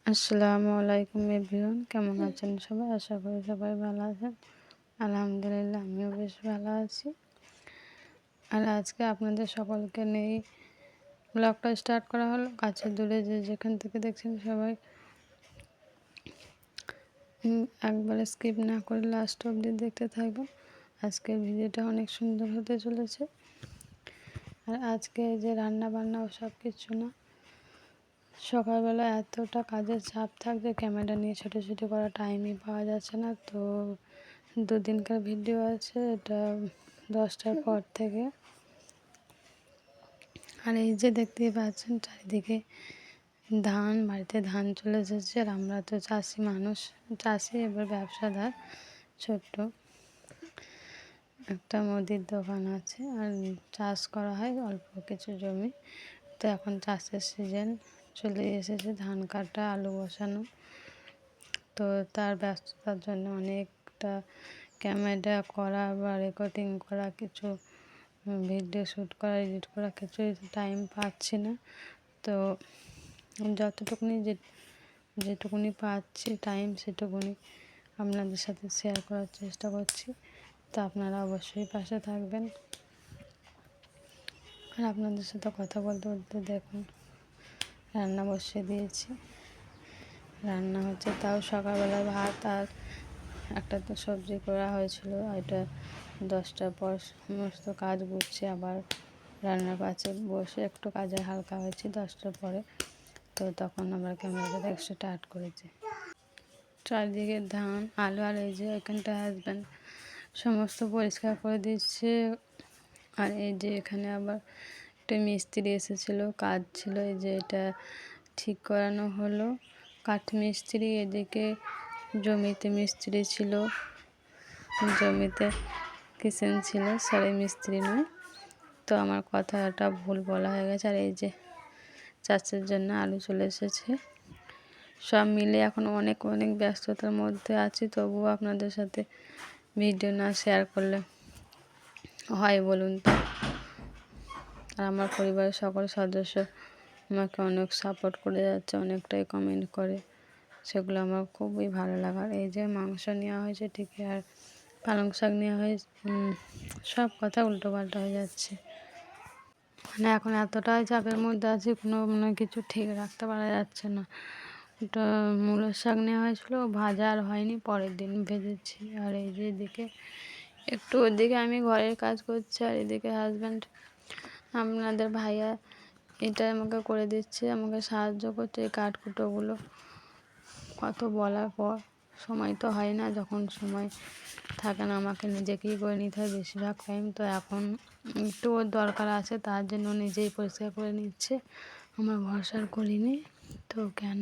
আসসালামু আলাইকুম এভরিওয়ান, কেমন আছেন সবাই? আশা করি সবাই ভালো আছেন। আলহামদুলিল্লাহ, আমিও বেশ ভালো আছি। আর আজকে আপনাদের সকলকে নিয়ে ব্লগটা স্টার্ট করা হলো। কাছে দূরে যে যেখান থেকে দেখছেন সবাই একবারে স্কিপ না করে লাস্ট অবধি দেখতে থাকবেন। আজকের ভিডিওটা অনেক সুন্দর হতে চলেছে। আর আজকে যে রান্না বান্না ও সব কিছু না, সকালবেলা এতটা কাজের চাপ থাকছে, ক্যামেরা নিয়ে ছোটাছুটি করার টাইমই পাওয়া যাচ্ছে না। তো দুদিনকার ভিডিও আছে, এটা 10টার পর থেকে। আর এই যে দেখতেই পাচ্ছেন চারিদিকে ধান, বাড়িতে ধান চলে এসেছে। আর আমরা তো চাষি মানুষ, চাষি এবার ব্যবসাদার। ছোট্ট একটা মুদির দোকান আছে, আর চাষ করা হয় অল্প কিছু জমি। তো এখন চাষের সিজন চলে এসেছে, ধান কাটা, আলু বসানো। তো তার ব্যস্ততার জন্য অনেকটা ক্যামেরা করা বা রেকর্ডিং করা, কিছু ভিডিও শ্যুট করা, এডিট করা, কিছু টাইম পাচ্ছি না। তো যেটুকুনি পাচ্ছি টাইম, সেটুকুনি আপনাদের সাথে শেয়ার করার চেষ্টা করছি। তো আপনারা অবশ্যই পাশে থাকবেন। আর আপনাদের সাথে কথা বলতে বলতে দেখুন রান্না বসিয়ে দিয়েছি। রান্না হচ্ছে, তাও সকালবেলা ভাত আর একটা তো সবজি করা হয়েছিল। এটা 10টার পর সমস্ত কাজ গুছছে, আবার রান্নার পাশে বসে একটু কাজে হালকা হয়েছি 10টার পরে। তো তখন আবার ক্যামেরাটা স্টার্ট করেছি। চারিদিকে ধান, আলু, আর এই যে ওইখানটা হাজব্যান্ড সমস্ত পরিষ্কার করে দিচ্ছে। আর এই যে এখানে আবার একটা মিস্ত্রি এসেছিলো, কাজ ছিল, এই যে এটা ঠিক করানো হলো। কাঠ মিস্ত্রি, এদিকে জমিতে মিস্ত্রি ছিল, জমিতে কিচেন ছিল, সরি মিস্ত্রি নয়। তো আমার কথাটা ভুল বলা হয়ে গেছে। আর এই যে চাষের জন্য আলু চলে এসেছে। সব মিলে এখন অনেক ব্যস্ততার মধ্যে আছি, তবুও আপনাদের সাথে ভিডিও না শেয়ার করলে হয় বলুন তো? আর আমার পরিবারের সকল সদস্য আমাকে অনেক সাপোর্ট করে যাচ্ছে, অনেকটাই কমেন্ট করে, সেগুলো আমার খুবই ভালো লাগার। এই যে মাংস নেওয়া হয়েছে ঠিকই, আর পালং শাক নেওয়া হয়েছে, সব কথা উল্টোপাল্টা হয়ে যাচ্ছে। মানে এখন এতটাই চাপের মধ্যে আছি, কোনো কিছু ঠিক রাখতে পারা যাচ্ছে না। ওটা মূলোর শাক নেওয়া হয়েছিল, ভাজা আর হয়নি, পরের দিন ভেজেছি। আর এই যে এদিকে একটু ওদিকে আমি ঘরের কাজ করছি, আর এদিকে হাজব্যান্ড আপনাদের ভাইয়া এটা আমাকে করে দিচ্ছে, আমাকে সাহায্য করছে এই কাঠকুটোগুলো। কত বলার পর সময় তো হয় না, যখন সময় থাকে না আমাকে নিজেকেই করে নিতে হয় বেশিরভাগ টাইম। তো এখন একটু ওর দরকার আছে, তার জন্য নিজেই পরিষ্কার করে নিচ্ছে, আমার ভরসার করিনি। তো কেন,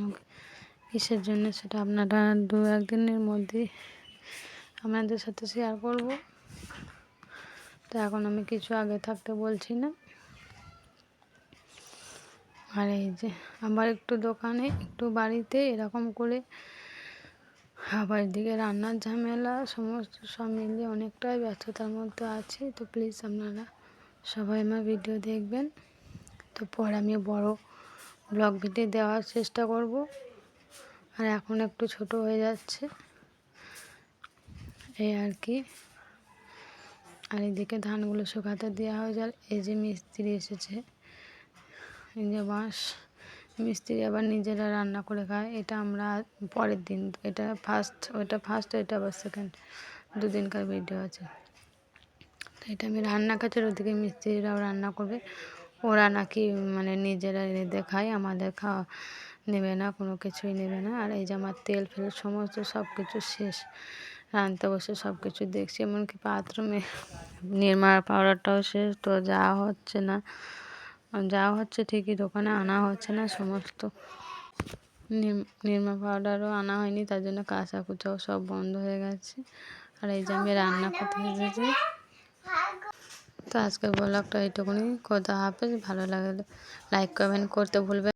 কিসের জন্য, সেটা আপনারা 2-1 দিনের মধ্যে আপনাদের সাথে শেয়ার করব। তো এখন আমি কিছু আগে থাকতে বলছি না। আর এই যে আবার একটু দোকানে, একটু বাড়িতে, এরকম করে আবার এদিকে রান্নার ঝামেলা, সমস্ত সব মিলিয়ে অনেকটাই ব্যস্ততার মধ্যে আছি। তো প্লিজ আপনারা সবাই আমার ভিডিও দেখবেন। তো পরে আমি বড় ব্লগ ভিডিও দেওয়ার চেষ্টা করব। আর এখন একটু ছোট হয়ে যাচ্ছে, এই আর কি। আর এদিকে ধানগুলো শুকাতে দেওয়া হয়ে যায়। এই যে মিস্ত্রি এসেছে, এই যে বাঁশ মিস্ত্রি আবার নিজেরা রান্না করে খায়। এটা আমরা পরের দিন, এটা ফার্স্ট, ওইটা ফার্স্ট, এটা আবার সেকেন্ড, 2 দিনকার ভিডিও আছে। তো এটা আমি রান্না কাছে, ওদিকে মিস্ত্রিরাও রান্না করবে। ওরা নাকি মানে নিজেরা এনে খায়, আমাদের খাওয়া নেবে না, কোনো কিছুই নেবে না। আর এই যে আমার তেল ফেল সমস্ত সব কিছু শেষ, রাঁধতে বসে সব কিছু দেখছি, এমনকি বাথরুমে নির্মা পাউডারটাও শেষ। তো যাওয়া হচ্ছে ঠিকই, দোকানে আনা হচ্ছে না, সমস্ত নির্মা পাউডারও আনা হয়নি, তার জন্য কাঁচা কুচাও সব বন্ধ হয়ে গেছে। আর এই যে আমি রান্না করতে এসেছি। তো আজকের ব্লগটা এইটুকুনি, খোদা হাফেজ। ভালো লাগলে লাইক কমেন্ট করতে ভুলবেন।